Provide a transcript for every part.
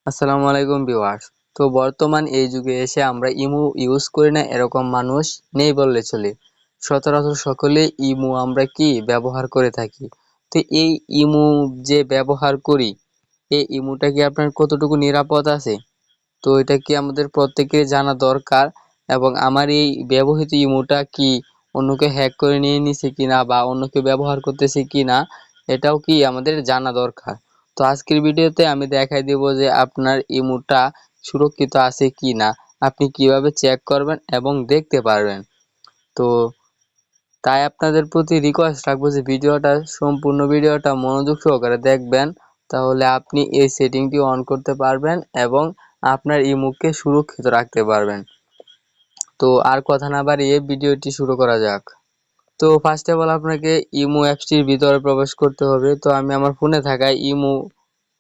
আসসালামু আলাইকুম ভিউয়ার্স। তো বর্তমান এই যুগে এসে আমরা ইমো ইউজ করি না এরকম মানুষ নেই বললে চলে। সচরাচর সকলে ইমো আমরা কি ব্যবহার করে থাকি। তো এই ইমো যে ব্যবহার করি, এই ইমোটা কি আপনার কতটুকু নিরাপদ আছে? তো এটা কি আমাদের প্রত্যেকের জানা দরকার, এবং আমার এই ব্যবহৃত ইমোটা কি অন্যকে হ্যাক করে নিয়ে নিছে কিনা বা অন্য কেউ ব্যবহার করতেছে কিনা, এটাও কি আমাদের জানা দরকার। তো আজকের ভিডিওতে আমি দেখাই দেব যে আপনার ইমোটা সুরক্ষিত আছে কিনা আপনি কিভাবে চেক করবেন এবং দেখতে পারবেন। তো তাই আপনাদের প্রতি রিকোয়েস্ট রাখবো যে সম্পূর্ণ ভিডিওটা মনোযোগ সহকারে দেখবেন, তাহলে আপনি এই সেটিংটি অন করতে পারবেন এবং আপনার ইমোকে সুরক্ষিত রাখতে পারবেন। তো আর কথা না বাড়িয়ে ভিডিওটি শুরু করা যাক। তো ফার্স্ট অফ অল আপনাকে ইমো অ্যাপসটির ভিতরে প্রবেশ করতে হবে। তো আমি আমার ফোনে থাকা ইমো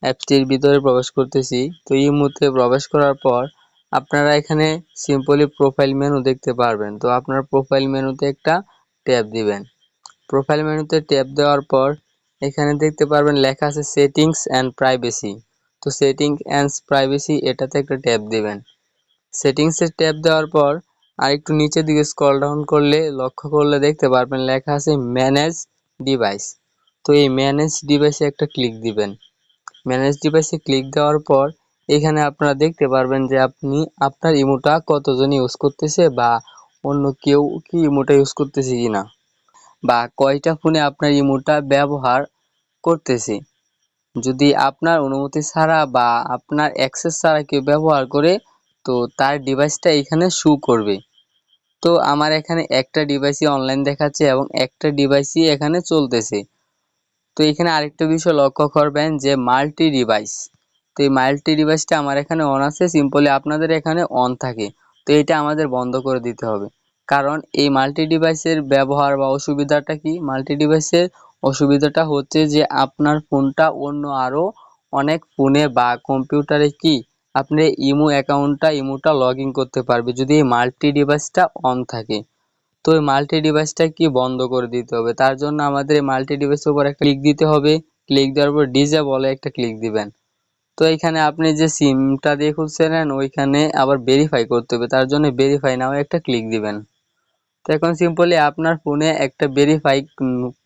অ্যাপসটির ভিতরে প্রবেশ করতেছি। তো ইমোতে প্রবেশ করার পর আপনারা এখানে সিম্পলি প্রোফাইল মেনু দেখতে পারবেন। তো আপনার প্রোফাইল মেনুতে একটা ট্যাপ দিবেন। প্রোফাইল মেনুতে ট্যাপ দেওয়ার পর এখানে দেখতে পারবেন লেখা আছে সেটিংস অ্যান্ড প্রাইভেসি। তো সেটিংস অ্যান্ড প্রাইভেসি এটাতে একটা ট্যাপ দিবেন। সেটিংসে ট্যাপ দেওয়ার পর আরেকটু নিচের দিকে স্ক্রল ডাউন করলে লক্ষ্য করলে দেখতে পারবেন লেখা আছে ম্যানেজ ডিভাইস। তো এই ম্যানেজ ডিভাইসে একটা ক্লিক দিবেন। ম্যানেজ ডিভাইসে ক্লিক দেওয়ার পর এখানে আপনারা দেখতে পারবেন যে আপনি আপনার ইমোটা কতজন ইউজ করতেছে বা অন্য কেউ কি ইমোটা ইউজ করতেছে কিনা, বা কয়টা ফোনে আপনার ইমোটা ব্যবহার করতেছে। যদি আপনার অনুমতি ছাড়া বা আপনার অ্যাক্সেস ছাড়া কেউ ব্যবহার করে, তো তার ডিভাইসটা এখানে শো করবে। তো আমার এখানে একটা ডিভাইসই অনলাইন দেখাচ্ছে এবং একটা ডিভাইসই এখানে চলতেছে। তো এখানে আরেকটা বিষয় লক্ষ্য করবেন যে মাল্টি ডিভাইস। তো এই মাল্টি ডিভাইসটা আমার এখানে অন আছে, সিম্পলি আপনাদের এখানে অন থাকে। তো এটা আমাদের বন্ধ করে দিতে হবে, কারণ এই মাল্টি ডিভাইসের ব্যবহার বা অসুবিধাটা কি, মাল্টি ডিভাইসের অসুবিধাটা হচ্ছে যে আপনার ফোনটা অন্য আরো অনেক ফোনে বা কম্পিউটারে কি আপনি ইমোটা লগ ইন করতে পারবে যদি এই মাল্টি ডিভাইসটা অন থাকে। তো এই মাল্টি ডিভাইসটা কি বন্ধ করে দিতে হবে, তার জন্য আমাদের এই মাল্টি ডিভাইসের উপর একটা ক্লিক দিতে হবে। ক্লিক দেওয়ার পর ডিসেবলে একটা ক্লিক দিবেন। তো এখানে আপনি যে সিমটা দিয়ে খুলছিলেন ওইখানে আবার ভেরিফাই করতে হবে, তার জন্য ভেরিফাই নাও একটা ক্লিক দিবেন। তো এখন সিম্পলি আপনার ফোনে একটা ভেরিফাই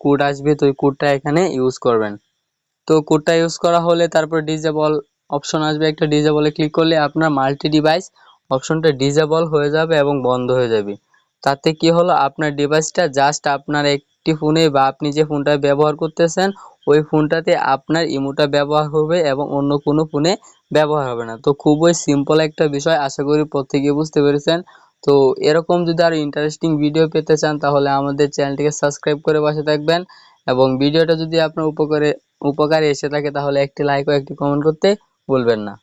কোড আসবে, তো ওই কোডটা এখানে ইউজ করবেন। তো কোডটা ইউজ করা হলে তারপর ডিসেবল অপশন আসবে, একটা ডিসেবলে ক্লিক করলে আপনার মাল্টি ডিভাইস অপশনটা ডিসেবল হয়ে যাবে এবং বন্ধ হয়ে যাবে। তাতে কি হলো, আপনার ডিভাইসটা জাস্ট আপনার একটি ফোনে বা আপনি যে ফোনটা ব্যবহার করতেছেন ওই ফোনটাতে আপনার ইমোটা ব্যবহার হবে এবং অন্য কোনো ফোনে ব্যবহার হবে না। তো খুবই সিম্পল একটা বিষয়, আশা করি প্রত্যেকে বুঝতে পেরেছেন। তো এরকম যদি আরো ইন্টারেস্টিং ভিডিও পেতে চান তাহলে আমাদের চ্যানেলটিকে সাবস্ক্রাইব করে পাশে থাকবেন, এবং ভিডিওটা যদি আপনার উপকারে এসে থাকে তাহলে একটি লাইক ও একটি কমেন্ট করতে ভুলবেন না।